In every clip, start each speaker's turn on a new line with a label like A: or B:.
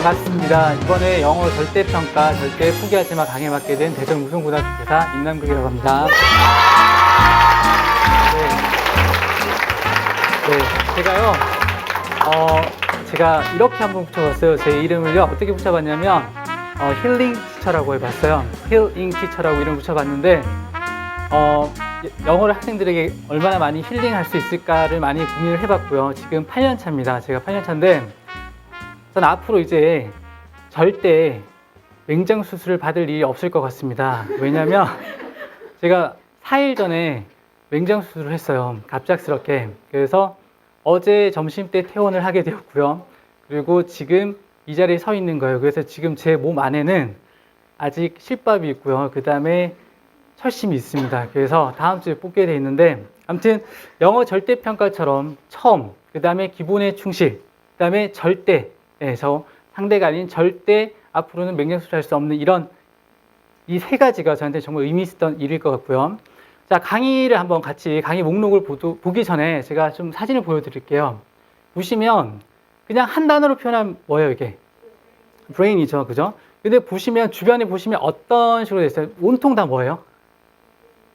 A: 반갑습니다. 이번에 영어 절대평가 절대 포기하지마 강의 맡게 된 대전 우승고등학교 교사 임남국이라고 합니다. 제가 이렇게 한번 붙여봤어요. 제 이름을요 어떻게 붙여봤냐면 힐링 티처라고 해봤어요. 힐링 티처라고 이름 붙여봤는데 영어를 학생들에게 얼마나 많이 힐링할 수 있을까를 많이 고민을 해봤고요. 지금 8년 차입니다. 제가 8년 차인데 저는 앞으로 이제 절대 맹장 수술을 받을 일이 없을 것 같습니다. 왜냐면 제가 4일 전에 맹장 수술을 했어요. 갑작스럽게. 그래서 어제 점심때 퇴원을 하게 되었고요. 그리고 지금 이 자리에 서 있는 거예요. 그래서 지금 제 몸 안에는 아직 실밥이 있고요. 그 다음에 철심이 있습니다. 그래서 다음 주에 뽑게 돼 있는데 아무튼 영어 절대평가처럼 처음, 그 다음에 기본에 충실, 그 다음에 절대, 저 상대가 아닌 절대 앞으로는 맹장 수술할 수 없는 이런 이 세 가지가 저한테 정말 의미 있었던 일일 것 같고요. 자, 강의를 한번 같이 강의 목록을 보기 전에 제가 좀 사진을 보여드릴게요. 보시면 그냥 한 단어로 표현하면 뭐예요, 이게? 브레인이죠, 그죠? 근데 보시면 주변에 보시면 어떤 식으로 됐어요? 온통 다 뭐예요?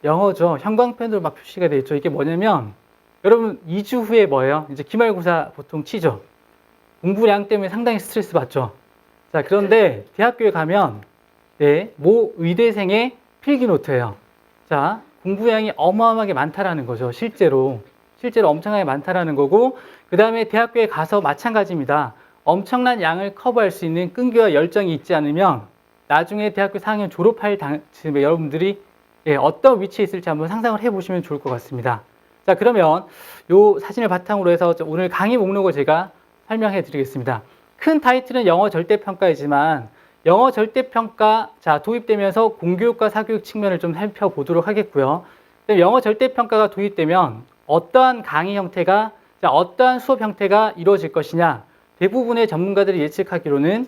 A: 영어죠. 형광펜으로 막 표시가 되어 있죠. 이게 뭐냐면 여러분 2주 후에 뭐예요? 이제 기말고사 보통 치죠. 공부량 때문에 상당히 스트레스 받죠. 자, 그런데 대학교에 가면 모 의대생의 필기 노트예요. 자, 공부량이 어마어마하게 많다라는 거죠. 실제로 엄청나게 많다라는 거고, 그 다음에 대학교에 가서 마찬가지입니다. 엄청난 양을 커버할 수 있는 끈기와 열정이 있지 않으면 나중에 대학교 4학년 졸업할 즈음에 여러분들이 어떤 위치에 있을지 한번 상상을 해보시면 좋을 것 같습니다. 자, 그러면 이 사진을 바탕으로 해서 오늘 강의 목록을 제가 설명해 드리겠습니다. 큰 타이틀은 영어 절대평가이지만 영어 절대평가 도입되면서 공교육과 사교육 측면을 좀 살펴보도록 하겠고요. 영어 절대평가가 도입되면 어떠한 강의 형태가, 어떠한 수업 형태가 이루어질 것이냐, 대부분의 전문가들이 예측하기로는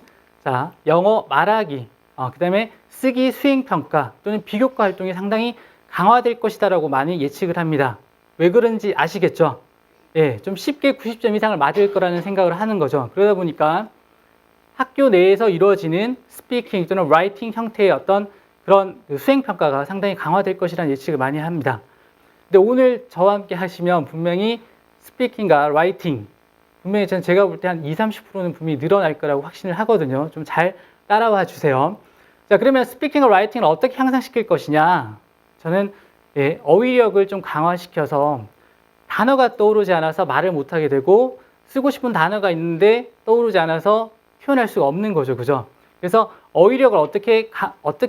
A: 영어 말하기, 그 다음에 쓰기 수행평가 또는 비교과 활동이 상당히 강화될 것이다라고 많이 예측을 합니다. 왜 그런지 아시겠죠? 좀 쉽게 90점 이상을 맞을 거라는 생각을 하는 거죠. 그러다 보니까 학교 내에서 이루어지는 스피킹 또는 라이팅 형태의 어떤 그런 수행평가가 상당히 강화될 것이라는 예측을 많이 합니다. 근데 오늘 저와 함께 하시면 분명히 스피킹과 라이팅, 분명히 제가 볼 때 한 20-30%는 분명히 늘어날 거라고 확신을 하거든요. 좀 잘 따라와 주세요. 자, 그러면 스피킹과 라이팅을 어떻게 향상시킬 것이냐? 저는 어휘력을 좀 강화시켜서 단어가 떠오르지 않아서 말을 못하게 되고 쓰고 싶은 단어가 있는데 떠오르지 않아서 표현할 수가 없는 거죠. 그죠? 그래서 어휘력을 어떻게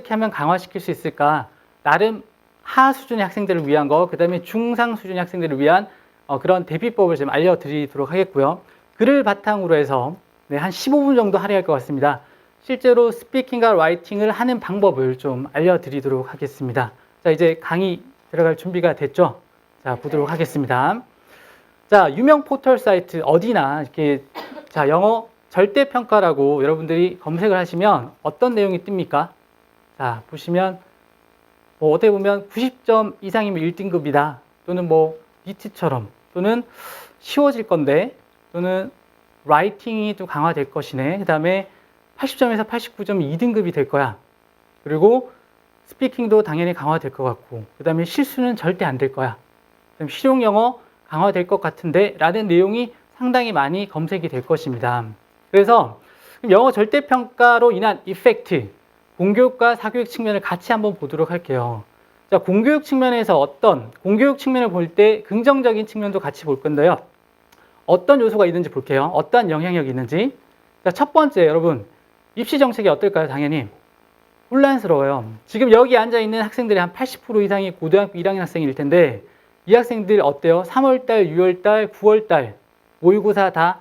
A: 하면 강화시킬 수 있을까? 나름 하 수준의 학생들을 위한 거, 그 다음에 중상 수준의 학생들을 위한 그런 대비법을 좀 알려드리도록 하겠고요. 글을 바탕으로 해서 한 15분 정도 할애할 것 같습니다. 실제로 스피킹과 라이팅을 하는 방법을 좀 알려드리도록 하겠습니다. 자, 이제 강의 들어갈 준비가 됐죠? 자, 보도록 하겠습니다. 자, 유명 포털 사이트 어디나 이렇게 영어 절대평가라고 여러분들이 검색을 하시면 어떤 내용이 뜹니까? 자, 보시면 어떻게 보면 90점 이상이면 1등급이다. 또는 니트처럼, 또는 쉬워질 건데, 또는 라이팅이 좀 강화될 것이네. 그 다음에 80점에서 89점이 2등급이 될 거야. 그리고 스피킹도 당연히 강화될 것 같고, 그 다음에 실수는 절대 안 될 거야. 그다음에 실용 영어 강화될 것 같은데 라는 내용이 상당히 많이 검색이 될 것입니다. 그래서 영어 절대평가로 인한 이펙트, 공교육과 사교육 측면을 같이 한번 보도록 할게요. 자, 공교육 측면에서 공교육 측면을 볼 때 긍정적인 측면도 같이 볼 건데요. 어떤 요소가 있는지 볼게요. 어떠한 영향력이 있는지. 자, 첫 번째, 여러분, 입시 정책이 어떨까요? 당연히 혼란스러워요. 지금 여기 앉아있는 학생들의 한 80% 이상이 고등학교 1학년 학생일 텐데 이 학생들 어때요? 3월달, 6월달, 9월달 모의고사 다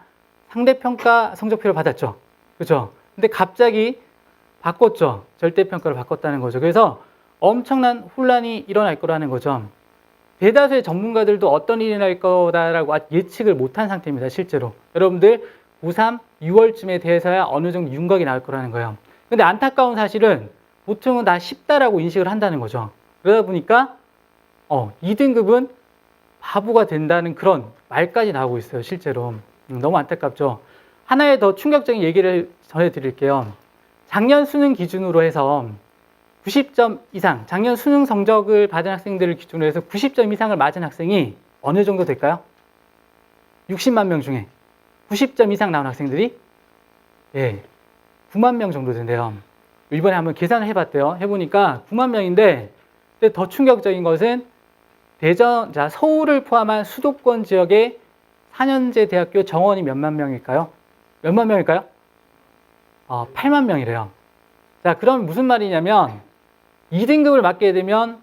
A: 상대평가 성적표를 받았죠. 그렇죠? 근데 갑자기 바꿨죠. 절대평가를 바꿨다는 거죠. 그래서 엄청난 혼란이 일어날 거라는 거죠. 대다수의 전문가들도 어떤 일이 일어날 거다라고 예측을 못한 상태입니다. 실제로. 여러분들 고3 6월쯤에 대해서야 어느 정도 윤곽이 나올 거라는 거예요. 근데 안타까운 사실은 보통은 다 쉽다라고 인식을 한다는 거죠. 그러다 보니까 2등급은 바보가 된다는 그런 말까지 나오고 있어요. 실제로. 너무 안타깝죠. 하나의 더 충격적인 얘기를 전해드릴게요. 작년 수능 기준으로 해서 90점 이상, 작년 수능 성적을 받은 학생들을 기준으로 해서 90점 이상을 맞은 학생이 어느 정도 될까요? 60만 명 중에 90점 이상 나온 학생들이 9만 명 정도 된대요. 이번에 한번 계산을 해봤대요. 해보니까 9만 명인데, 근데 더 충격적인 것은 서울을 포함한 수도권 지역의 4년제 대학교 정원이 몇만 명일까요? 몇만 명일까요? 8만 명이래요. 자, 그럼 무슨 말이냐면 2등급을 맞게 되면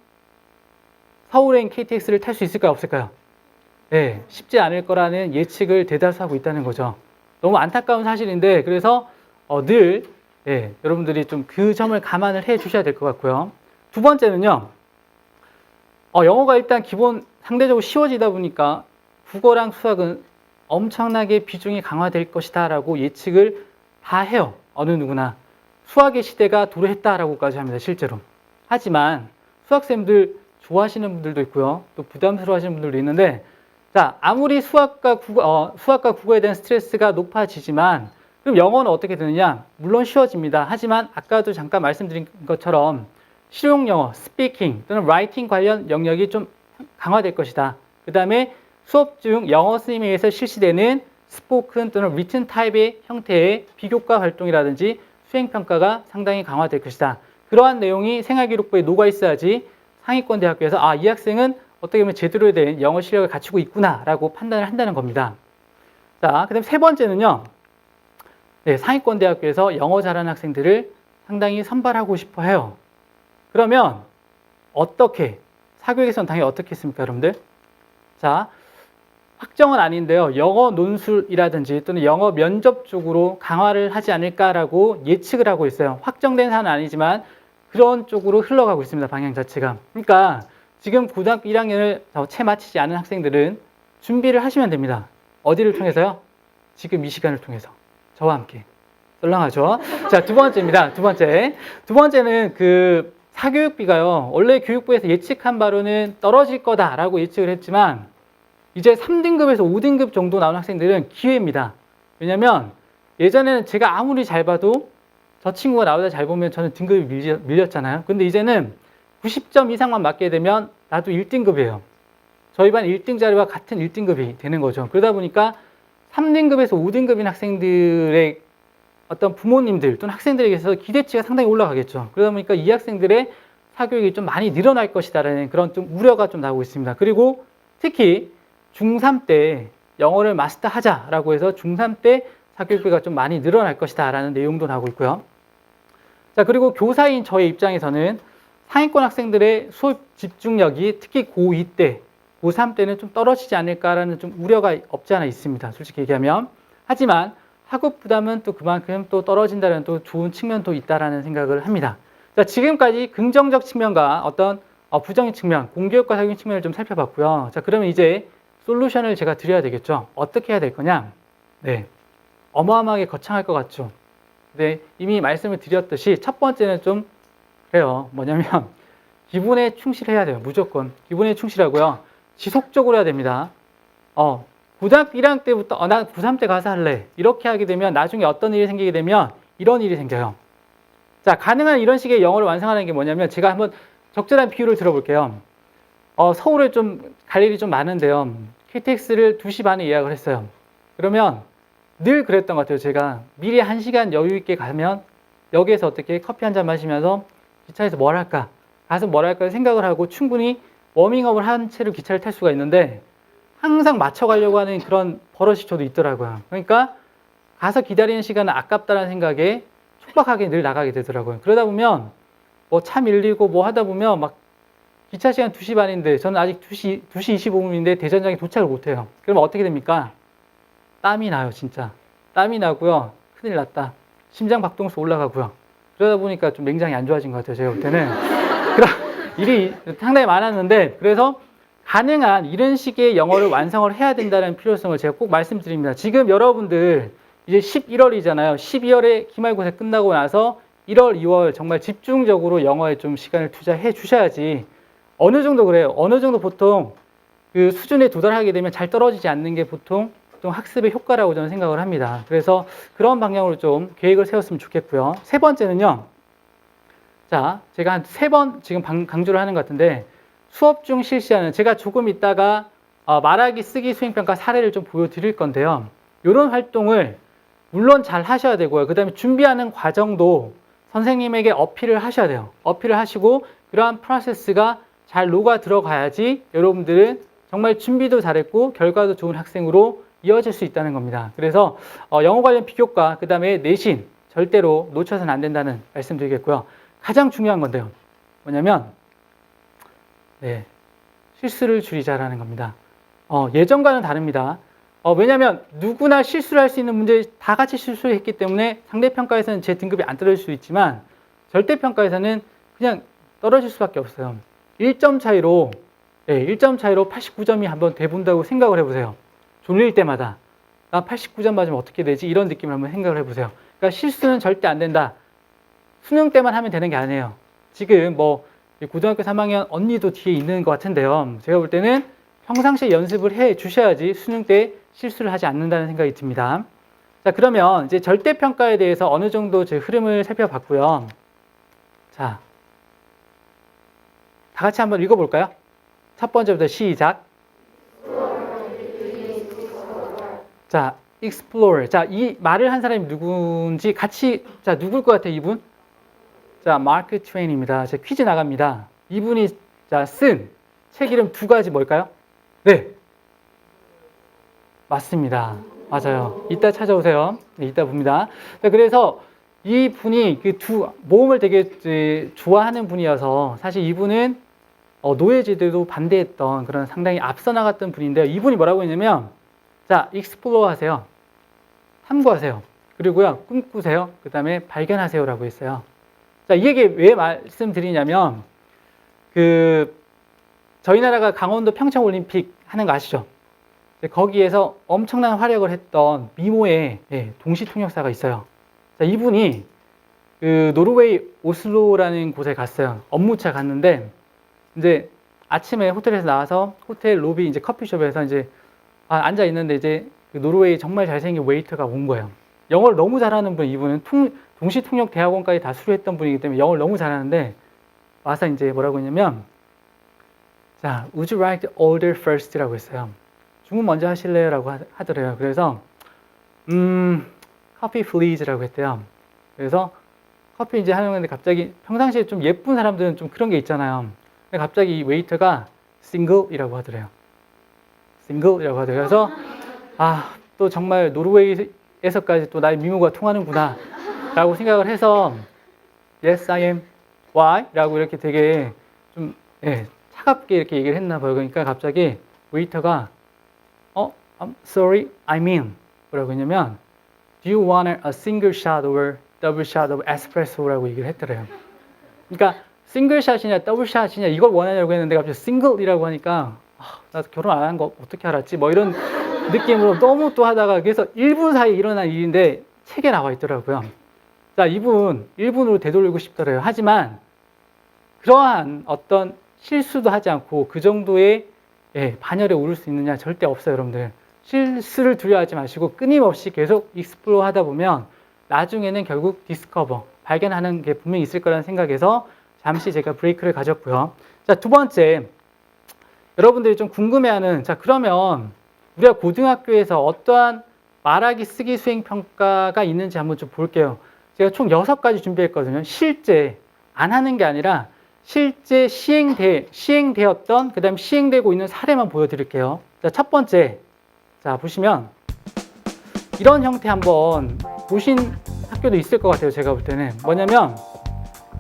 A: 서울행 KTX를 탈 수 있을까요? 없을까요? 네, 쉽지 않을 거라는 예측을 대다수 하고 있다는 거죠. 너무 안타까운 사실인데, 그래서 늘 여러분들이 좀 그 점을 감안을 해 주셔야 될 것 같고요. 두 번째는요, 영어가 일단 기본 상대적으로 쉬워지다 보니까 국어랑 수학은 엄청나게 비중이 강화될 것이다 라고 예측을 다 해요. 어느 누구나. 수학의 시대가 도래했다라고까지 합니다. 실제로. 하지만 수학생들 좋아하시는 분들도 있고요. 또 부담스러워 하시는 분들도 있는데, 자, 아무리 수학과 국어에 대한 스트레스가 높아지지만, 그럼 영어는 어떻게 되느냐? 물론 쉬워집니다. 하지만 아까도 잠깐 말씀드린 것처럼 실용 영어, 스피킹 또는 라이팅 관련 영역이 좀 강화될 것이다. 그 다음에 수업 중 영어 스님에 의해서 실시되는 스포큰 또는 리튼 타입의 형태의 비교과 활동이라든지 수행평가가 상당히 강화될 것이다. 그러한 내용이 생활기록부에 녹아 있어야지 상위권 대학교에서 이 학생은 어떻게 보면 제대로 된 영어 실력을 갖추고 있구나 라고 판단을 한다는 겁니다. 자, 그 다음 세 번째는요. 상위권 대학교에서 영어 잘하는 학생들을 상당히 선발하고 싶어 해요. 그러면 어떻게, 사교육에서는 당연히 어떻게 했습니까, 여러분들? 자, 확정은 아닌데요. 영어 논술이라든지 또는 영어 면접 쪽으로 강화를 하지 않을까라고 예측을 하고 있어요. 확정된 사안은 아니지만 그런 쪽으로 흘러가고 있습니다. 방향 자체가. 그러니까 지금 고등학교 1학년을 채 마치지 않은 학생들은 준비를 하시면 됩니다. 어디를 통해서요? 지금 이 시간을 통해서. 저와 함께. 썰렁하죠? 자, 두 번째입니다. 두 번째는 사교육비가요. 원래 교육부에서 예측한 바로는 떨어질 거다라고 예측을 했지만 이제 3등급에서 5등급 정도 나온 학생들은 기회입니다. 왜냐면 예전에는 제가 아무리 잘 봐도 저 친구가 나보다 잘 보면 저는 등급이 밀렸잖아요. 근데 이제는 90점 이상만 맞게 되면 나도 1등급이에요. 저희 반 1등 자리와 같은 1등급이 되는 거죠. 그러다 보니까 3등급에서 5등급인 학생들의 어떤 부모님들 또는 학생들에게서 기대치가 상당히 올라가겠죠. 그러다 보니까 이 학생들의 사교육이 좀 많이 늘어날 것이다라는 그런 좀 우려가 좀 나오고 있습니다. 그리고 특히 중3 때 영어를 마스터하자라고 해서 중3 때 사교육비가 좀 많이 늘어날 것이다라는 내용도 나오고 있고요. 자, 그리고 교사인 저의 입장에서는 상위권 학생들의 수업 집중력이 특히 고2 때, 고3 때는 좀 떨어지지 않을까라는 좀 우려가 없지 않아 있습니다. 솔직히 얘기하면. 하지만 학업 부담은 또 그만큼 또 떨어진다는 또 좋은 측면도 있다라는 생각을 합니다. 자, 지금까지 긍정적 측면과 어떤 부정의 측면, 공교육과 사교육 측면을 좀 살펴봤고요. 자, 그러면 이제 솔루션을 제가 드려야 되겠죠. 어떻게 해야 될 거냐? 어마어마하게 거창할 것 같죠. 근데 이미 말씀을 드렸듯이 첫 번째는 좀 그래요. 뭐냐면 기본에 충실해야 돼요. 무조건 기본에 충실하고요. 지속적으로 해야 됩니다. 고등학교 1학년 때부터 나 고3 때 가서 할래. 이렇게 하게 되면 나중에 어떤 일이 생기게 되면 이런 일이 생겨요. 자, 가능한 이런 식의 영어를 완성하는 게 뭐냐면 제가 한번 적절한 비유를 들어볼게요. 서울에 좀 갈 일이 좀 많은데요. KTX를 2시 반에 예약을 했어요. 그러면 늘 그랬던 것 같아요. 제가 미리 1시간 여유 있게 가면 역에서 어떻게 커피 한 잔 마시면서 기차에서 뭘 할까? 가서 뭘 할까 생각을 하고 충분히 워밍업을 한 채로 기차를 탈 수가 있는데 항상 맞춰가려고 하는 그런 버릇이 저도 있더라고요. 그러니까 가서 기다리는 시간은 아깝다는 생각에 촉박하게 늘 나가게 되더라고요. 그러다 보면 뭐 차 밀리고 뭐 하다 보면 막 기차 시간 2시 반인데 저는 아직 2시 25분인데 대전장에 도착을 못해요. 그러면 어떻게 됩니까? 땀이 나요, 진짜. 땀이 나고요. 큰일 났다. 심장 박동수 올라가고요. 그러다 보니까 좀 굉장히 안 좋아진 것 같아요, 제가 볼 때는. 그런 일이 상당히 많았는데, 그래서 가능한 이런 식의 영어를 완성을 해야 된다는 필요성을 제가 꼭 말씀드립니다. 지금 여러분들 이제 11월이잖아요. 12월에 기말고사 끝나고 나서 1월, 2월 정말 집중적으로 영어에 좀 시간을 투자해 주셔야지. 어느 정도 그래요. 어느 정도 보통 그 수준에 도달하게 되면 잘 떨어지지 않는 게 보통 어떤 학습의 효과라고 저는 생각을 합니다. 그래서 그런 방향으로 좀 계획을 세웠으면 좋겠고요. 세 번째는요. 자, 제가 한 3번 지금 강조를 하는 것 같은데 수업 중 실시하는 제가 조금 있다가 말하기, 쓰기, 수행평가 사례를 좀 보여드릴 건데요. 이런 활동을 물론 잘 하셔야 되고요. 그 다음에 준비하는 과정도 선생님에게 어필을 하셔야 돼요. 어필을 하시고 그러한 프로세스가 잘 녹아 들어가야지 여러분들은 정말 준비도 잘했고 결과도 좋은 학생으로 이어질 수 있다는 겁니다. 그래서 영어 관련 비교과, 그 다음에 내신 절대로 놓쳐서는 안 된다는 말씀드리겠고요. 가장 중요한 건데요. 뭐냐면 네, 실수를 줄이자라는 겁니다. 예전과는 다릅니다. 왜냐하면 누구나 실수를 할 수 있는 문제 다 같이 실수를 했기 때문에 상대평가에서는 제 등급이 안 떨어질 수 있지만 절대평가에서는 그냥 떨어질 수밖에 없어요. 1점 차이로 89점이 한번 돼본다고 생각을 해보세요. 졸릴 때마다 나 89점 맞으면 어떻게 되지? 이런 느낌을 한번 생각을 해보세요. 그러니까 실수는 절대 안 된다. 수능 때만 하면 되는 게 아니에요. 지금 뭐 고등학교 3학년 언니도 뒤에 있는 것 같은데요. 제가 볼 때는 평상시에 연습을 해 주셔야지 수능 때 실수를 하지 않는다는 생각이 듭니다. 자, 그러면 이제 절대평가에 대해서 어느 정도 제 흐름을 살펴봤고요. 자, 다 같이 한번 읽어볼까요? 첫 번째부터 시작. 자, explore. 자, 이 말을 한 사람이 누군지 같이, 자, 누굴 것 같아요, 이분? 자, 마크 트웨인입니다. 제 퀴즈 나갑니다. 이분이 자, 쓴 책 이름 2가지 뭘까요? 네. 맞습니다. 맞아요. 이따 찾아오세요. 네, 이따 봅니다. 자, 그래서 이분이 그 모험을 되게 좋아하는 분이어서 사실 이분은 노예제도도 반대했던 그런 상당히 앞서 나갔던 분인데요. 이분이 뭐라고 했냐면 자, 익스플로어 하세요. 탐구하세요. 그리고요, 꿈꾸세요. 그 다음에 발견하세요 라고 했어요. 자, 이 얘기 왜 말씀드리냐면 저희 나라가 강원도 평창올림픽 하는 거 아시죠? 거기에서 엄청난 활약을 했던 미모의 동시통역사가 있어요. 자, 이분이 노르웨이 오슬로라는 곳에 갔어요. 업무차 갔는데 이제 아침에 호텔에서 나와서 호텔 로비 이제 커피숍에서 이제 앉아 있는데 이제 노르웨이 정말 잘생긴 웨이터가 온 거예요. 영어를 너무 잘하는 분, 이분은 동시통역 대학원까지 다 수료했던 분이기 때문에 영어를 너무 잘하는데 와서 이제 뭐라고 했냐면 자, would you like to order first라고 했어요. 주문 먼저 하실래요? 라고 하더래요. 그래서 커피 please라고 했대요. 그래서 커피 이제 하는데 갑자기 평상시에 좀 예쁜 사람들은 좀 그런 게 있잖아요. 근데 갑자기 이 웨이터가 single이라고 하더래요. single이라고 하더래요. 그래서 또 정말 노르웨이에서까지 또 나의 미모가 통하는구나 라고 생각을 해서 yes I am why? 라고 이렇게 되게 좀 차갑게 이렇게 얘기를 했나 봐요. 그러니까 갑자기 웨이터가 I'm sorry, I mean 뭐라고 했냐면 do you want a single shot or double shot of espresso라고 얘기를 했더래요. 그러니까 싱글 샷이냐 더블 샷이냐 이걸 원하냐고 했는데 갑자기 싱글이라고 하니까 나 결혼 안 한 거 어떻게 알았지? 뭐 이런 느낌으로 너무 또 하다가 그래서 1분 사이에 일어난 일인데 책에 나와 있더라고요. 자, 이분 1분으로 되돌리고 싶더래요. 하지만 그러한 어떤 실수도 하지 않고 그 정도의 반열에 오를 수 있느냐 절대 없어요, 여러분들. 실수를 두려워하지 마시고 끊임없이 계속 익스플로어 하다 보면 나중에는 결국 디스커버, 발견하는 게 분명히 있을 거라는 생각에서 잠시 제가 브레이크를 가졌고요. 자, 두 번째, 여러분들이 좀 궁금해하는, 자, 그러면 우리가 고등학교에서 어떠한 말하기, 쓰기, 수행 평가가 있는지 한번 좀 볼게요. 제가 총 6가지 준비했거든요. 실제 안 하는 게 아니라 실제 시행되었던, 그 다음 시행되고 있는 사례만 보여드릴게요. 자, 첫 번째, 자, 보시면 이런 형태 한번 보신 학교도 있을 것 같아요. 제가 볼 때는 뭐냐면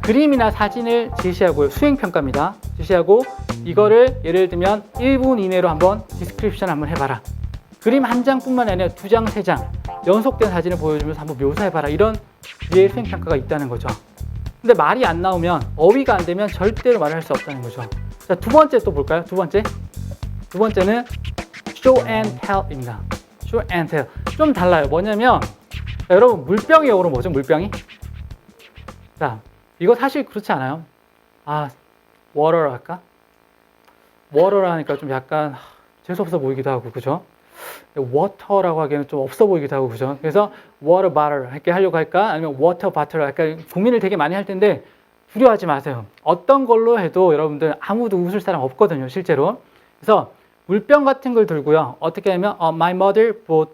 A: 그림이나 사진을 제시하고요. 수행평가입니다. 제시하고 이거를 예를 들면 1분 이내로 한번 디스크립션 한번 해봐라. 그림 한 장뿐만 아니라 2장, 3장 연속된 사진을 보여주면서 한번 묘사해봐라. 이런 류의 수행평가가 있다는 거죠. 근데 말이 안 나오면, 어휘가 안 되면 절대로 말을 할 수 없다는 거죠. 자, 두 번째 또 볼까요? 두 번째는 show and tell입니다. show and tell. 좀 달라요. 뭐냐면 자, 여러분 물병이 영어로 뭐죠? 물병이? 자, 이거 사실 그렇지 않아요? water 할까? water 하니까 좀 약간 재수없어 보이기도 하고, 그죠? water라고 하기에는 좀 없어 보이기도 하고 그죠? 그래서 water bottle 이렇게 하려고 할까? 아니면 water bottle 약간 고민을 되게 많이 할 텐데 두려워하지 마세요. 어떤 걸로 해도 여러분들 아무도 웃을 사람 없거든요, 실제로. 그래서 물병 같은 걸 들고요. 어떻게 하면 my mother bought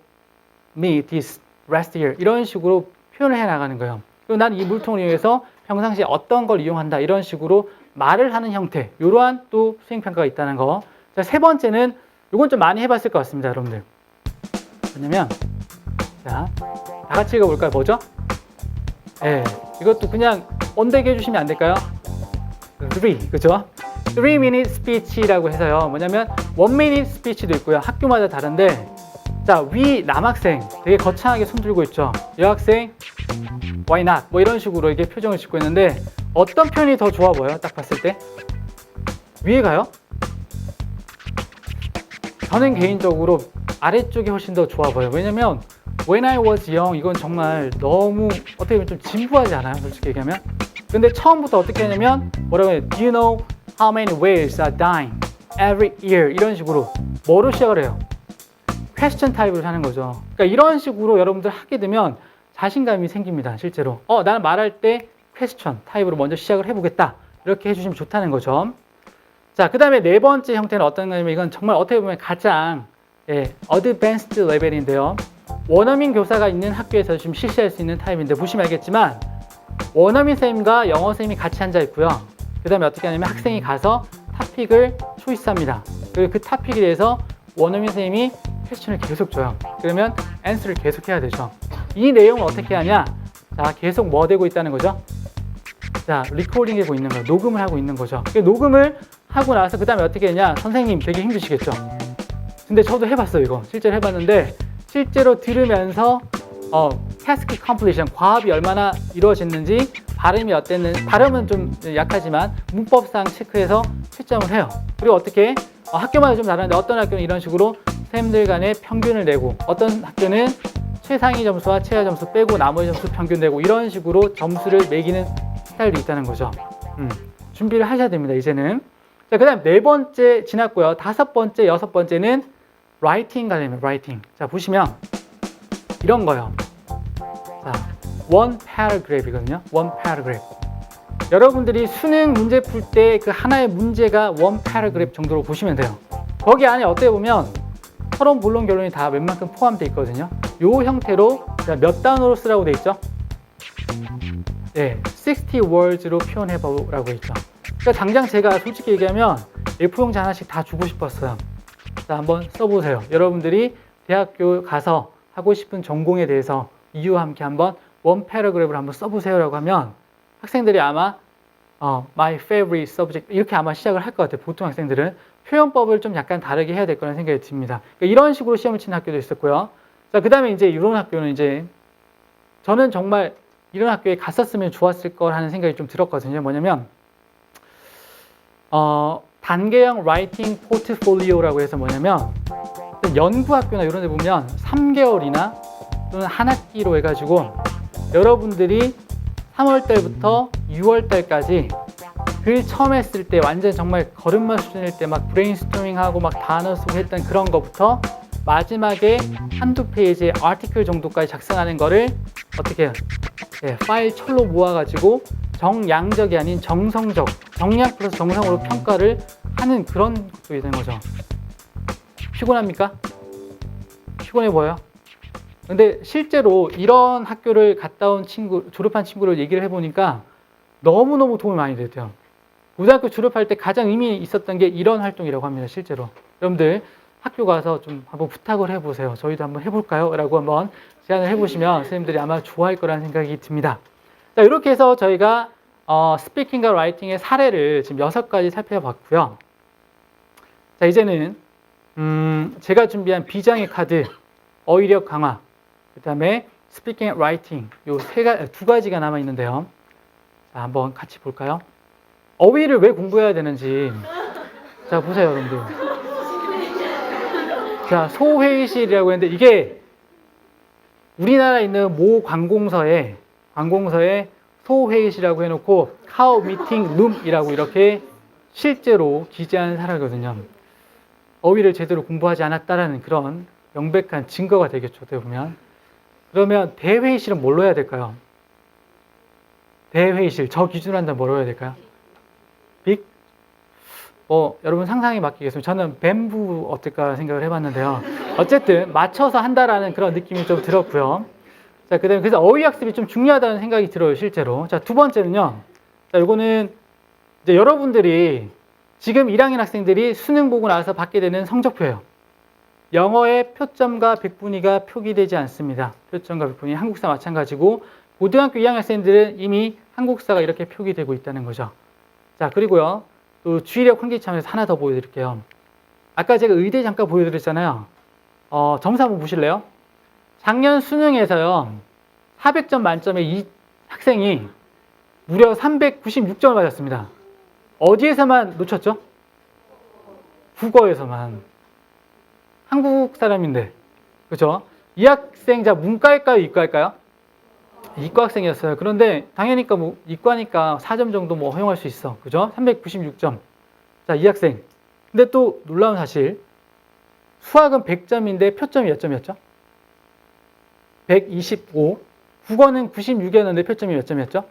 A: me this last year 이런 식으로 표현을 해 나가는 거예요. 그리고 나는 이 물통을 이용해서 평상시에 어떤 걸 이용한다 이런 식으로 말을 하는 형태, 이러한 또 수행평가가 있다는 거. 자, 세 번째는 이건 좀 많이 해봤을 것 같습니다, 여러분들. 뭐냐면 자, 다 같이 읽어볼까요? 뭐죠? 예, 이것도 그냥 언되게 해주시면 안 될까요? 3, 그죠? 3-minute speech라고 해서요. 뭐냐면 1-minute speech도 있고요. 학교마다 다른데 자, 위 남학생 되게 거창하게 손 들고 있죠. 여학생 why not? 뭐 이런 식으로 이게 표정을 짓고 있는데 어떤 표현이 더 좋아 보여요? 딱 봤을 때 위에 가요? 저는 개인적으로 아래쪽이 훨씬 더 좋아 보여요. 왜냐면 When I was young 이건 정말 너무 어떻게 보면 좀 진부하지 않아요? 솔직히 얘기하면. 근데 처음부터 어떻게 하냐면 뭐라고 해요? Do you know how many whales are dying every year? 이런 식으로 뭐로 시작을 해요? 퀘스천 타입으로 하는 거죠. 그러니까 이런 식으로 여러분들 하게 되면 자신감이 생깁니다. 실제로. 나는 말할 때 퀘스천 타입으로 먼저 시작을 해보겠다. 이렇게 해주시면 좋다는 거죠. 자, 그 다음에 네 번째 형태는 어떤 거냐면 이건 정말 어떻게 보면 가장 어드밴스드 레벨인데요. 원어민 교사가 있는 학교에서 좀 실시할 수 있는 타입인데 보시면 알겠지만 원어민 선생님과 영어 선생님이 같이 앉아 있고요. 그 다음에 어떻게 하냐면 학생이 가서 토픽을 초이스합니다. 그리고 그 토픽에 대해서 원어민 선생님이 퀘스천을 계속 줘요. 그러면 앤서를 계속 해야 되죠. 이 내용을 어떻게 하냐? 자, 계속 뭐 되고 있다는 거죠? 자, 리코딩 되고 있는 거예요. 녹음을 하고 있는 거죠. 녹음을 하고 나서 그 다음에 어떻게 했냐? 선생님 되게 힘드시겠죠? 근데 저도 해봤어요, 이거. 실제로 해봤는데 실제로 들으면서 task completion, 과업이 얼마나 이루어졌는지 발음이 어땠는지, 발음은 좀 약하지만 문법상 체크해서 채점을 해요. 그리고 어떻게 학교마다 좀 다른데 어떤 학교는 이런 식으로 선생님들 간의 평균을 내고 어떤 학교는 최상위 점수와 최하 점수 빼고 나머지 점수 평균 내고 이런 식으로 점수를 매기는 스타일도 있다는 거죠. 준비를 하셔야 됩니다, 이제는. 자, 그 다음 네 번째 지났고요. 다섯 번째, 여섯 번째는 라이팅 관련입니다. 라이팅. 자, 보시면 이런 거요. 자, one paragraph이거든요. one paragraph. 여러분들이 수능 문제 풀 때 그 하나의 문제가 one paragraph 정도로 보시면 돼요. 거기 안에 어떻게 보면 서론, 본론, 결론이 다 웬만큼 포함되어 있거든요. 요 형태로 몇 단어로 쓰라고 돼 있죠? 네, 60 words로 표현해 보라고 했죠. 그러니까 당장 제가 솔직히 얘기하면 A4용지 하나씩 다 주고 싶었어요. 자, 한번 써보세요. 여러분들이 대학교 가서 하고 싶은 전공에 대해서 이유와 함께 한번 원 패러그래프를 한번 써보세요라고 하면 학생들이 아마 my favorite subject 이렇게 아마 시작을 할 것 같아요. 보통 학생들은 표현법을 좀 약간 다르게 해야 될 거라는 생각이 듭니다. 그러니까 이런 식으로 시험을 치는 학교도 있었고요. 자, 그 다음에 이제 이런 학교는 이제 저는 정말 이런 학교에 갔었으면 좋았을 거라는 생각이 좀 들었거든요. 뭐냐면 단계형 라이팅 포트폴리오라고 해서 뭐냐면 연구학교나 이런 데 보면 3개월이나 또는 한 학기로 해가지고 여러분들이 3월 달부터 6월 달까지 글 처음 했을 때 완전 정말 걸음마 수준일 때 막 브레인스토밍하고 막 단어 쓰고 했던 그런 거부터 마지막에 한두 페이지의 아티클 정도까지 작성하는 거를 어떻게 해요? 파일 철로 모아가지고 정량적이 아닌 정성적, 정량 플러스 정성으로 평가를 하는 그런 것도 되는 거죠. 피곤합니까? 피곤해 보여요? 근데 실제로 이런 학교를 갔다 온 친구, 졸업한 친구를 얘기를 해보니까 너무너무 도움이 많이 됐대요. 고등학교 졸업할 때 가장 의미 있었던 게 이런 활동이라고 합니다, 실제로. 여러분들 학교 가서 좀 한번 부탁을 해보세요. 저희도 한번 해볼까요? 라고 한번 제안을 해보시면 선생님들이 아마 좋아할 거라는 생각이 듭니다. 자, 이렇게 해서 저희가 스피킹과 라이팅의 사례를 지금 6가지 살펴봤고요. 자, 이제는 제가 준비한 비장의 카드, 어휘력 강화, 그 다음에 스피킹 앤 라이팅 두 가지가 남아 있는데요. 자, 한번 같이 볼까요? 어휘를 왜 공부해야 되는지. 자, 보세요, 여러분들. 자, 소회의실이라고 했는데 이게 우리나라에 있는 모 관공서에 소회의실이라고 해놓고 카우 미팅 룸이라고 이렇게 실제로 기재한 사례거든요. 어휘를 제대로 공부하지 않았다라는 그런 명백한 증거가 되겠죠. 어떻게 보면. 그러면 대회의실은 뭘로 해야 될까요? 대회의실, 저 기준으로 한다면 뭐로 해야 될까요? 빅? 여러분 상상에 맡기겠습니다. 저는 뱀부 어떨까 생각을 해봤는데요. 어쨌든 맞춰서 한다라는 그런 느낌이 좀 들었고요. 자, 그다음에 그래서 어휘 학습이 좀 중요하다는 생각이 들어요, 실제로. 자, 두 번째는요. 자, 요거는 이제 여러분들이 지금 1학년 학생들이 수능 보고 나서 받게 되는 성적표예요. 영어의 표점과 백분위가 표기되지 않습니다. 표점과 백분위, 한국사 마찬가지고 고등학교 2학년 학생들은 이미 한국사가 이렇게 표기되고 있다는 거죠. 자, 그리고요. 또 주의력 환기 차원에서 하나 더 보여드릴게요. 아까 제가 의대 잠깐 보여드렸잖아요. 점수 한번 보실래요? 작년 수능에서요. 400점 만점에 이 학생이 무려 396점을 맞았습니다. 어디에서만 놓쳤죠? 국어에서만. 한국 사람인데. 그죠? 이 학생, 자, 문과일까요? 이과일까요? 이과 학생이었어요. 그런데 당연히 이과니까 4점 정도 허용할 수 있어. 그죠? 396점. 자, 이 학생. 근데 또 놀라운 사실. 수학은 100점인데 표점이 몇 점이었죠? 125. 국어는 96이었는데 표점이 몇 점이었죠?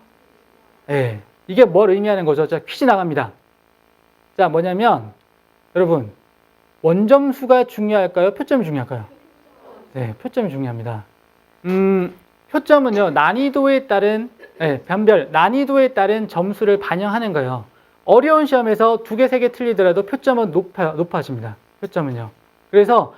A: 예. 이게 뭘 의미하는 거죠? 자, 퀴즈 나갑니다. 자, 뭐냐면, 여러분, 원점수가 중요할까요? 표점이 중요할까요? 네, 표점이 중요합니다. 표점은요, 난이도에 따른, 변별, 난이도에 따른 점수를 반영하는 거예요. 어려운 시험에서 2개, 3개 틀리더라도 표점은 높아집니다. 표점은요. 그래서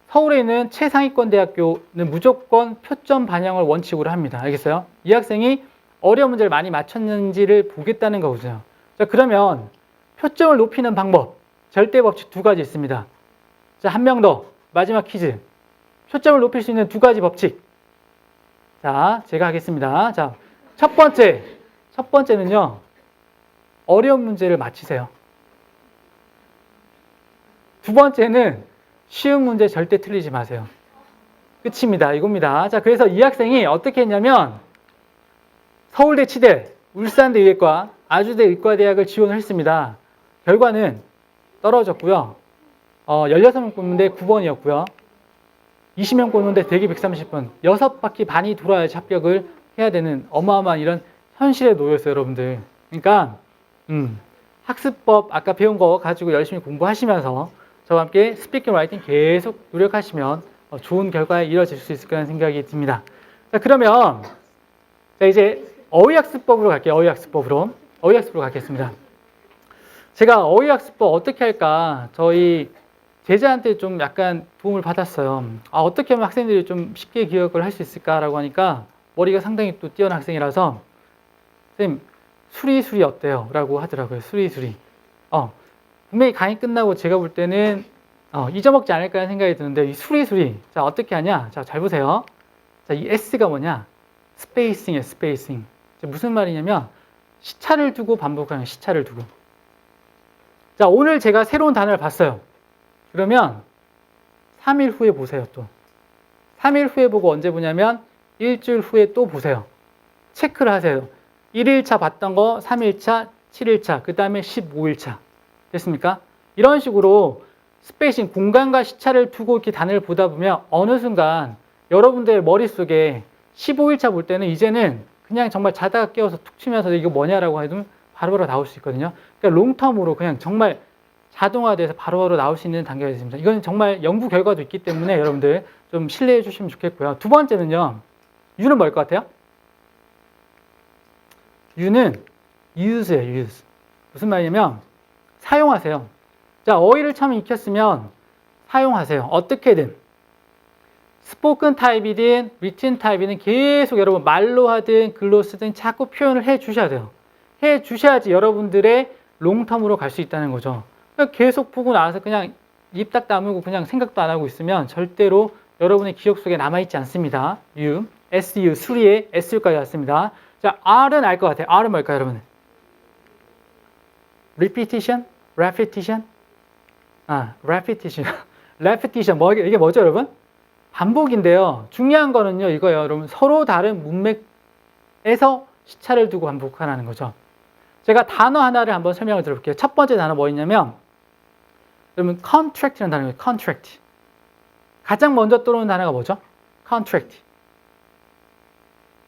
A: 서울에 있는 최상위권 대학교는 무조건 표점 반영을 원칙으로 합니다. 알겠어요? 이 학생이 어려운 문제를 많이 맞췄는지를 보겠다는 거죠. 자, 그러면 표점을 높이는 방법, 절대 법칙 2가지 있습니다. 자, 한 명 더, 마지막 퀴즈. 표점을 높일 수 있는 2가지 법칙. 자, 제가 하겠습니다. 자, 첫 번째는요, 어려운 문제를 맞히세요. 두 번째는 쉬운 문제 절대 틀리지 마세요. 끝입니다. 이겁니다. 자, 그래서 이 학생이 어떻게 했냐면, 서울대 치대, 울산대 의예과, 아주대 의과대학을 지원을 했습니다. 결과는 떨어졌고요. 16명 뽑는데 9번이었고요. 20명 뽑는데 대기 130분. 6바퀴 반이 돌아야지 합격을 해야 되는 어마어마한 이런 현실에 놓였어요, 여러분들. 그러니까 학습법 아까 배운 거 가지고 열심히 공부하시면서 저와 함께 스피킹 라이팅 계속 노력하시면 좋은 결과에 이뤄질 수 있을 거라는 생각이 듭니다. 자, 그러면 자, 이제 어휘학습법으로 갈게요. 어휘학습법으로 가겠습니다. 제가 어휘학습법 어떻게 할까 저희 제자한테 좀 약간 도움을 받았어요. 어떻게 하면 학생들이 좀 쉽게 기억을 할 수 있을까라고 하니까 머리가 상당히 또 뛰어난 학생이라서 선생님 수리수리 어때요? 라고 하더라고요. 수리수리. 분명히 강의 끝나고 제가 볼 때는 잊어먹지 않을까 하는 생각이 드는데 이 수리수리. 자, 어떻게 하냐? 자, 잘 보세요. 자, 이 S가 뭐냐? 스페이싱이에요. 스페이싱. 무슨 말이냐면 시차를 두고 반복하는 시차를 두고. 자, 오늘 제가 새로운 단어를 봤어요. 그러면 3일 후에 보세요. 또 3일 후에 보고 언제 보냐면 일주일 후에 또 보세요. 체크를 하세요. 1일차 봤던 거 3일차, 7일차, 그 다음에 15일차. 됐습니까? 이런 식으로 스페이싱, 공간과 시차를 두고 이렇게 단어를 보다 보면 어느 순간 여러분들 머릿속에 15일차 볼 때는 이제는 그냥 정말 자다가 깨워서 툭 치면서 이거 뭐냐라고 해도 바로바로 나올 수 있거든요. 그러니까 롱텀으로 그냥 정말 자동화돼서 바로바로 나올 수 있는 단계가 있습니다. 이건 정말 연구 결과도 있기 때문에 여러분들 좀 신뢰해 주시면 좋겠고요. 두 번째는요. U는 뭘 것 같아요? U는 use예요. use. 무슨 말이냐면 사용하세요. 자, 어휘를 처음 익혔으면 사용하세요. 어떻게든. 스포큰 타입이든 리튼 타입이든 계속 여러분 말로 하든 글로 쓰든 자꾸 표현을 해 주셔야 돼요. 해 주셔야지 여러분들의 롱텀으로 갈 수 있다는 거죠. 계속 보고 나서 그냥 입 딱 다물고 그냥 생각도 안 하고 있으면 절대로 여러분의 기억 속에 남아있지 않습니다. U, SU, 수리에 SU까지 왔습니다. 자, R은 알 것 같아요. R은 뭘까요, 여러분? Repetition? Repetition? Repetition. Repetition. 이게 뭐죠, 여러분? 반복인데요. 중요한 거는요, 이거예요. 여러분, 서로 다른 문맥에서 시차를 두고 반복하라는 거죠. 제가 단어 하나를 한번 설명을 드려볼게요. 첫 번째 단어 뭐였냐면, 여러분, contract라는 단어예요. contract. 가장 먼저 떠오르는 단어가 뭐죠? contract.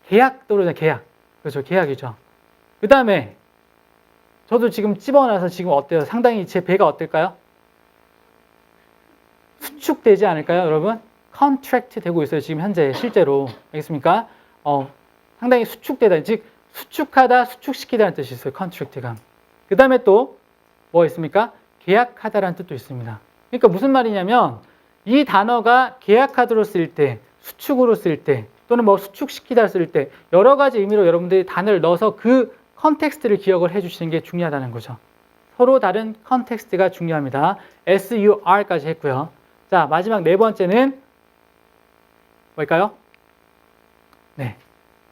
A: 계약 떠오르죠, 계약. 그렇죠, 계약이죠. 그 다음에 저도 지금 찝어놔서 지금 어때요? 상당히 제 배가 어떨까요? 수축되지 않을까요, 여러분? contract 되고 있어요, 지금 현재 실제로. 알겠습니까? 상당히 수축되다, 즉 수축하다, 수축시키다는 뜻이 있어요, contract가. 그 다음에 또 뭐가 있습니까? 계약하다라는 뜻도 있습니다. 그러니까 무슨 말이냐면 이 단어가 계약하다로 쓸 때, 수축으로 쓸 때, 또는 뭐 수축시키다 쓸 때 여러 가지 의미로 여러분들이 단어를 넣어서 그 컨텍스트를 기억을 해주시는 게 중요하다는 거죠. 서로 다른 컨텍스트가 중요합니다. SUR까지 했고요. 자, 마지막 네 번째는 뭘까요? 네,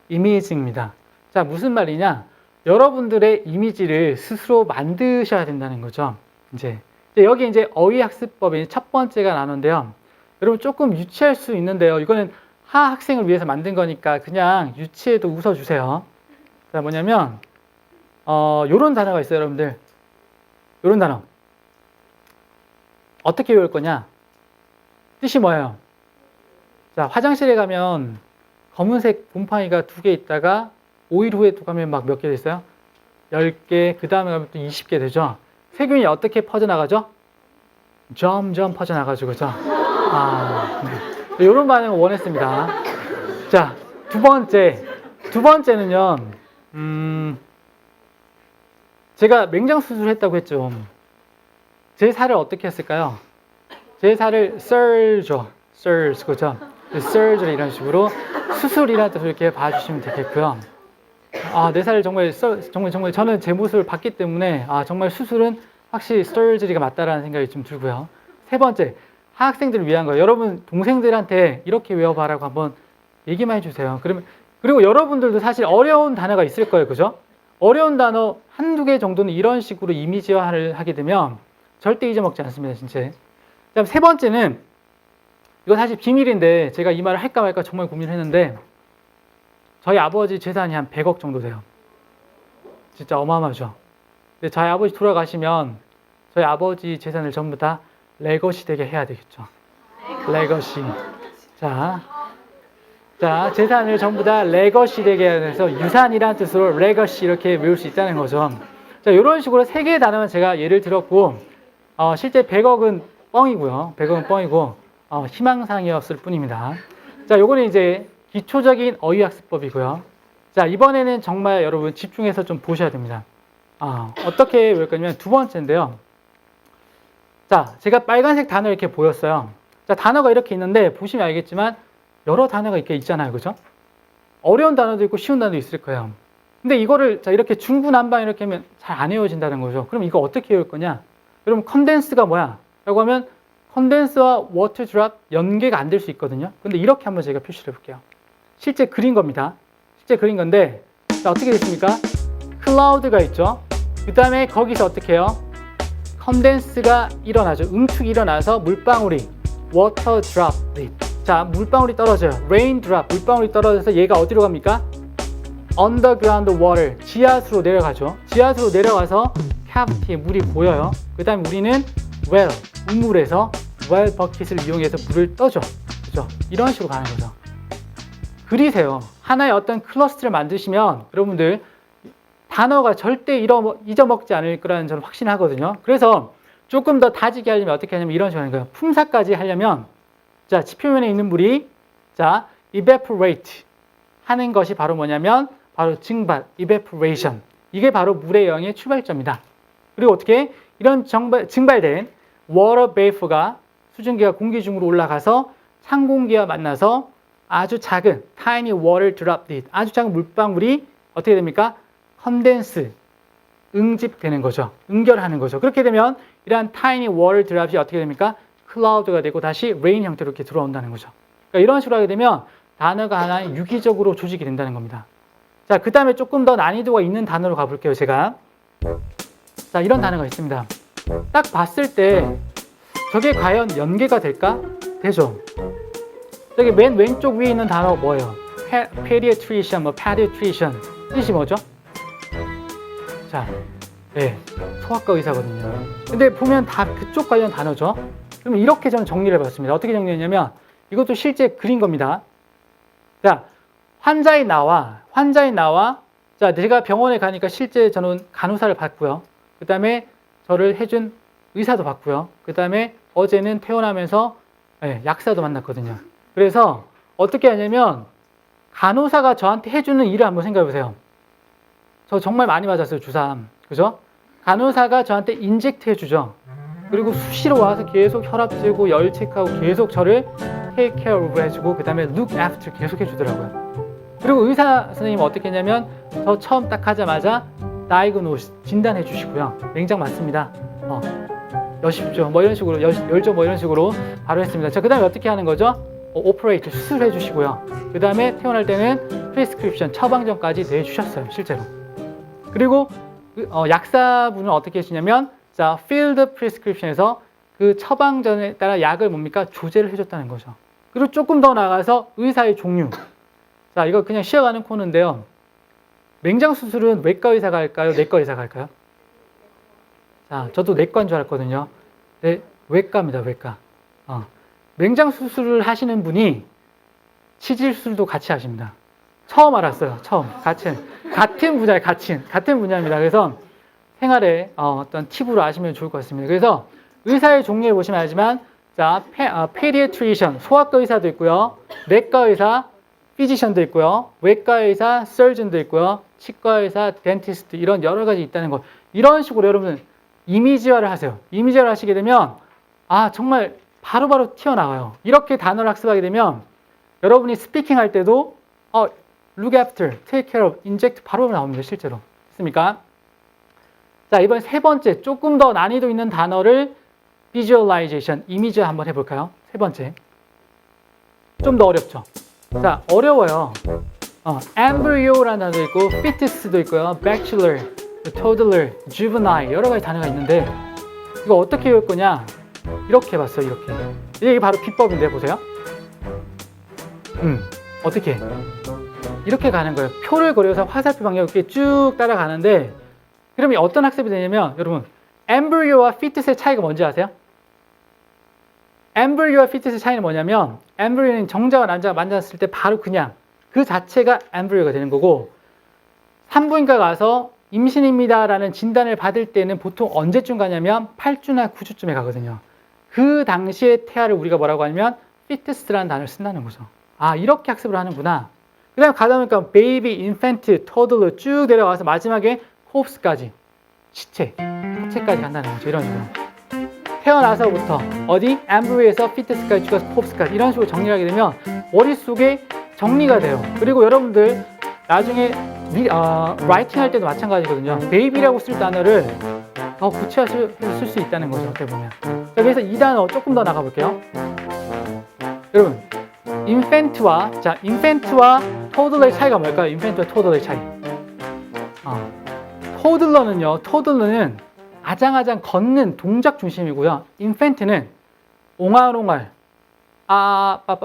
A: 이미지입니다. 자, 무슨 말이냐? 여러분들의 이미지를 스스로 만드셔야 된다는 거죠. 이제 여기 이제 어휘학습법의 첫 번째가 나오는데요. 여러분 조금 유치할 수 있는데요. 이거는 하 학생을 위해서 만든 거니까 그냥 유치해도 웃어주세요. 자, 뭐냐면 요런 단어가 있어요, 여러분들. 요런 단어. 어떻게 외울 거냐? 뜻이 뭐예요? 자, 화장실에 가면 검은색 곰팡이가 2개 있다가 5일 후에 또 가면 막 몇 개 됐어요? 10개, 그 다음에 가면 또 20개 되죠? 세균이 어떻게 퍼져나가죠? 점점 퍼져나가죠, 그죠? 네. 이런 반응을 원했습니다. 자, 두 번째는요, 제가 맹장 수술을 했다고 했죠. 제 살을 어떻게 했을까요? 제 살을 surge, 그죠? surgery 이런 식으로 수술이라는 뜻으로 이렇게 봐주시면 되겠고요. 내 살을 정말 저는 제 모습을 봤기 때문에 정말 수술은 확실히 surgery가 맞다라는 생각이 좀 들고요. 세 번째, 하학생들을 위한 거예요. 여러분 동생들한테 이렇게 외워봐라고 한번 얘기만 해주세요. 그리고 여러분들도 사실 어려운 단어가 있을 거예요, 그죠? 어려운 단어 한두 개 정도는 이런 식으로 이미지화를 하게 되면 절대 잊어먹지 않습니다, 진짜. 그다음 세 번째는 이거 사실 비밀인데 제가 이 말을 할까 말까 정말 고민을 했는데 저희 아버지 재산이 한 100억 정도 돼요. 진짜 어마어마하죠. 근데 저희 아버지 돌아가시면 저희 아버지 재산을 전부 다 레거시 되게 해야 되겠죠. 레거시. 자, 재산을 전부 다 레거시 되게 해야 돼서 유산이라는 뜻으로 레거시 이렇게 외울 수 있다는 거죠. 자, 이런 식으로 세 개의 단어만 제가 예를 들었고 실제 100억은 뻥이고요. 100억은 뻥이고 희망사항이었을 뿐입니다. 자, 요거는 이제 기초적인 어휘학습법이고요. 자, 이번에는 정말 여러분 집중해서 좀 보셔야 됩니다. 어떻게 외울 거냐면 두 번째인데요. 자, 제가 빨간색 단어 이렇게 보였어요. 자, 단어가 이렇게 있는데 보시면 알겠지만 여러 단어가 이렇게 있잖아요, 그죠? 어려운 단어도 있고 쉬운 단어도 있을 거예요. 근데 이거를 자 이렇게 중구난방 이렇게 하면 잘 안 외워진다는 거죠. 그럼 이거 어떻게 외울 거냐? 여러분 컨덴스가 뭐야? 라고 하면 컨덴스와 워터 드랍 연계가 안 될 수 있거든요. 근데 이렇게 한번 제가 표시를 해볼게요. 실제 그린 겁니다. 실제 그린 건데 자, 어떻게 됐습니까? 클라우드가 있죠. 그 다음에 거기서 어떻게 해요? 컨덴스가 일어나죠. 응축이 일어나서 물방울이 워터 드랍. 자, 물방울이 떨어져요. 레인 드랍. 물방울이 떨어져서 얘가 어디로 갑니까? underground water. 지하수로 내려가죠. 지하수로 내려가서 cavity에 물이 보여요. 그 다음에 우리는 well, 우물에서 well 버킷을 이용해서 물을 떠죠. 그죠? 이런 식으로 가는 거죠. 그리세요. 하나의 어떤 클러스터를 만드시면 여러분들 단어가 절대 잊어먹지 않을 거라는 저는 확신하거든요. 그래서 조금 더 다지게 하려면 어떻게 하냐면 이런 식으로 하는 거예요. 품사까지 하려면 자, 지표면에 있는 물이 자, evaporate 하는 것이 바로 뭐냐면 바로 증발, evaporation. 이게 바로 물의 영의 출발점이다. 그리고 어떻게 이런 증발된 water vapor가 수증기가 공기 중으로 올라가서 찬 공기와 만나서 아주 작은 tiny water droplet, 아주 작은 물방울이 어떻게 됩니까? 컨덴스, 응집되는 거죠. 응결하는 거죠. 그렇게 되면 이러한 tiny water drop이 어떻게 됩니까? 클라우드가 되고 다시 레인 형태로 이렇게 들어온다는 거죠. 그러니까 이런 식으로 하게 되면 단어가 하나 유기적으로 조직이 된다는 겁니다. 자, 그 다음에 조금 더 난이도가 있는 단어로 가볼게요, 제가. 자, 이런 단어가 있습니다. 딱 봤을 때 저게 과연 연계가 될까? 되죠. 저기 맨 왼쪽 위에 있는 단어 뭐예요? pediatrician, pediatrician. 뜻이 뭐죠? 자, 네, 소아과 의사거든요. 근데 보면 다 그쪽 관련 단어죠. 그러면 이렇게 저는 정리를 해봤습니다. 어떻게 정리했냐면 이것도 실제 그린 겁니다. 자, 환자인 나와 자, 내가 병원에 가니까 실제 저는 간호사를 봤고요. 그 다음에 저를 해준 의사도 봤고요. 그 다음에 어제는 퇴원하면서 약사도 만났거든요. 그래서 어떻게 하냐면 간호사가 저한테 해주는 일을 한번 생각해 보세요. 저 정말 많이 맞았어요, 주사. 그죠? 간호사가 저한테 인젝트 해주죠. 그리고 수시로 와서 계속 혈압 재고 열 체크하고 계속 저를 take care of 해주고 그 다음에 look after 계속 해주더라고요. 그리고 의사 선생님은 어떻게 했냐면 저 처음 딱 하자마자 diagnose 진단해 주시고요. 맹장 맞습니다. 여십죠. 뭐 이런 식으로 열죠. 뭐 이런 식으로 바로 했습니다. 자, 그 다음에 어떻게 하는 거죠? 오퍼레이트 수술해 주시고요. 그 다음에 퇴원할 때는 프리스크립션 처방전까지 내주셨어요. 실제로. 그리고 약사분은 어떻게 하시냐면 자, field prescription에서 그 처방전에 따라 약을 뭡니까? 조제를 해줬다는 거죠. 그리고 조금 더 나아가서 의사의 종류. 자, 이거 그냥 쉬어가는 코너인데요. 맹장 수술은 외과 의사가 할까요? 내과 의사가 할까요? 자, 저도 내과인 줄 알았거든요. 네, 외과입니다, 외과. 맹장 수술을 하시는 분이 치질 수술도 같이 하십니다. 처음 알았어요, 처음. 같은 분야에 같은 분야입니다. 그래서 생활에 어떤 팁으로 아시면 좋을 것 같습니다. 그래서 의사의 종류에 보시면 알지만, 자, pediatrician, 소아과 의사도 있고요. 내과 의사, 피지션도 있고요. 외과 의사, surgeon도 있고요. 치과 의사, dentist 이런 여러 가지 있다는 것. 이런 식으로 여러분 이미지화를 하세요. 이미지화를 하시게 되면 정말 바로바로 튀어나와요. 이렇게 단어를 학습하게 되면 여러분이 스피킹 할 때도 look after, take care of, inject 바로 나옵니다. 실제로. 됐습니까? 자, 이번 세 번째 조금 더 난이도 있는 단어를 visualization, 이미지화 한번 해볼까요? 세 번째. 좀 더 어렵죠? 자, 어려워요. embryo라는 단어도 있고, fetus도 있고요, bachelor, toddler, juvenile 여러 가지 단어가 있는데 이거 어떻게 외울 거냐? 이렇게 해봤어요. 이렇게. 이게 바로 비법인데 보세요. 어떻게? 이렇게 가는 거예요. 표를 그려서 화살표 방향 이렇게 쭉 따라가는데 그러면 어떤 학습이 되냐면 여러분 embryo와 fetus의 차이가 뭔지 아세요? embryo와 fetus의 차이는 뭐냐면 embryo는 정자와 난자가 만났을 때 바로 그냥 그 자체가 embryo가 되는 거고 산부인과 가서 임신입니다라는 진단을 받을 때는 보통 언제쯤 가냐면 8주나 9주쯤에 가거든요. 그 당시에 태아를 우리가 뭐라고 하냐면 fetus라는 단어를 쓴다는 거죠. 이렇게 학습을 하는구나. 그 다음에 가다 보니까 baby, infant, toddler 쭉 내려가서 마지막에 corpse까지 사체까지 간다는 거죠. 이런 식으로. 태어나서부터 어디? embryo에서 fetus까지 쭉 가서 corpse까지 이런 식으로 정리를 하게 되면 머릿속에 정리가 돼요. 그리고 여러분들 나중에 라이팅 할 때도 마찬가지거든요. 베이비라고 쓸 단어를 더 구체화해서 쓸 수 있다는 거죠. 어떻게 보면. 자, 그래서 이 단어 조금 더 나가볼게요. 여러분, infant와 toddler의 차이가 뭘까요? infant와 toddler의 차이. toddler는 아장아장 걷는 동작 중심이고요. infant는 옹알옹알,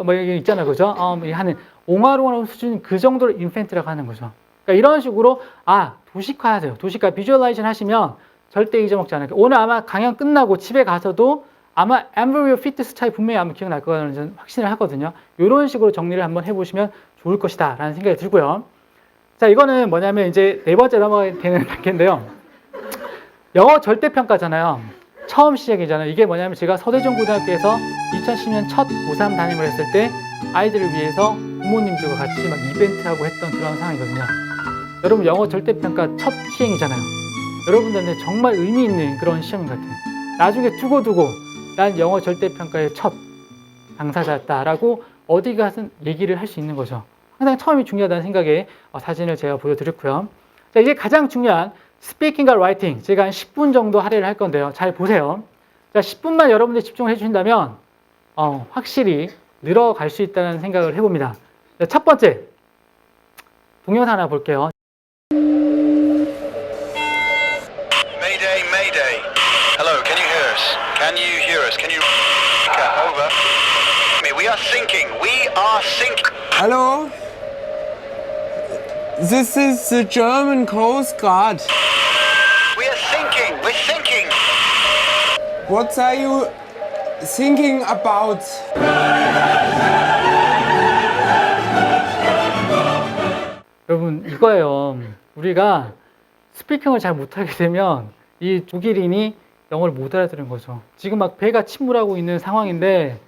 A: 뭐 여기 있잖아요, 그죠? 하는 옹알옹알 수준 그 정도로 infant라고 하는 거죠. 그러니까 이런 식으로 도식화하세요. 도식화, 비주얼라이제이션 하시면 절대 잊어먹지 않아요. 오늘 아마 강연 끝나고 집에 가서도 아마 embryo, fetus 차이 분명히 아마 기억날 거라는 저는 확신을 하거든요. 이런 식으로 정리를 한번 해보시면 좋을 것이다 라는 생각이 들고요. 자, 이거는 뭐냐면 이제 네 번째 넘어가야 되는 단계인데요. 영어 절대평가잖아요. 처음 시작이잖아요. 이게 뭐냐면 제가 서대중고등학교에서 2010년 첫 고3 담임을 했을 때 아이들을 위해서 부모님들과 같이 막 이벤트하고 했던 그런 상황이거든요. 여러분 영어 절대평가 첫 시행이잖아요. 여러분들한테 정말 의미 있는 그런 시험 같아요. 나중에 두고 난 영어 절대평가의 첫 당사자였다라고 어디 가서 얘기를 할 수 있는 거죠. 항상 처음이 중요하다는 생각에 사진을 제가 보여드렸고요. 자, 이제 가장 중요한 스피킹과 라이팅 제가 한 10분 정도 할애를 할 건데요. 잘 보세요. 자, 10분만 여러분들 집중을 해주신다면 확실히 늘어갈 수 있다는 생각을 해봅니다. 자, 첫 번째 동영상 하나 볼게요.
B: Mayday, Mayday. Hello, can you hear us? Can you hear us? Can you... Over. We are sinking. We are sinking.
C: Hello? This is the German Coast Guard.
B: We are sinking. We're sinking.
C: What are you thinking about.
A: 여러분 이거예요. 우리가 스피킹을 잘 못하게 되면 이 독일인이 영어를 못 알아들은 거죠. 지금 막 배가 침몰하고 있는 상황인데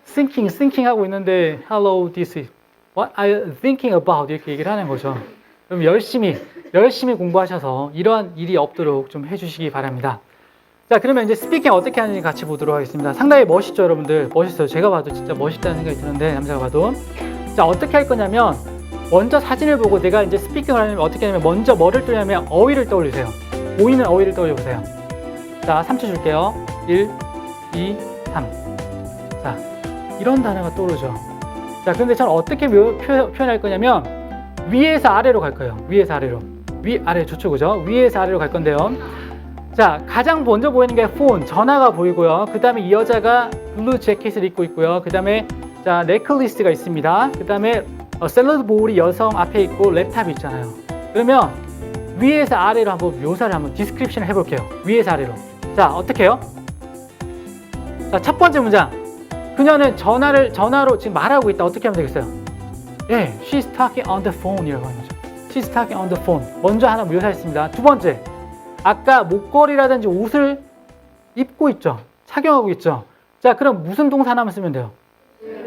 A: thinking 하고 있는데 hello this is what are you thinking about 이렇게 얘기를 하는 거죠. 그럼 열심히 공부하셔서 이러한 일이 없도록 좀 해주시기 바랍니다. 자, 그러면 이제 스피킹 어떻게 하는지 같이 보도록 하겠습니다. 상당히 멋있죠, 여러분들? 멋있어요. 제가 봐도 진짜 멋있다는 생각이 드는데, 남자가 봐도. 자, 어떻게 할 거냐면, 먼저 사진을 보고 내가 이제 스피킹을 하려면 어떻게 하냐면, 먼저 뭐를 떠올리냐면, 어휘를 떠올리세요. 보이는 어휘를 떠올려 보세요. 자, 3초 줄게요. 1, 2, 3. 자, 이런 단어가 떠오르죠. 자, 근데 저는 어떻게 표현할 거냐면, 위에서 아래로 갈 거예요. 위에서 아래로. 아래 좋죠, 그죠? 위에서 아래로 갈 건데요. 자, 가장 먼저 보이는 게 폰, 전화가 보이고요. 그 다음에 이 여자가 블루 재킷을 입고 있고요. 그 다음에 자, 넥클리스가 있습니다. 그 다음에 샐러드 볼이 여성 앞에 있고 랩탑이 있잖아요. 그러면 위에서 아래로 한번 묘사를 한번 디스크립션을 해볼게요. 위에서 아래로. 자, 어떻게 해요? 자, 첫 번째 문장. 그녀는 전화로 지금 말하고 있다. 어떻게 하면 되겠어요? 예, she's talking on the phone 이라고 하는 거죠. She's talking on the phone. 먼저 하나 묘사했습니다. 두 번째. 아까 목걸이라든지 옷을 입고 있죠. 착용하고 있죠. 자, 그럼 무슨 동사 하나만 쓰면 돼요?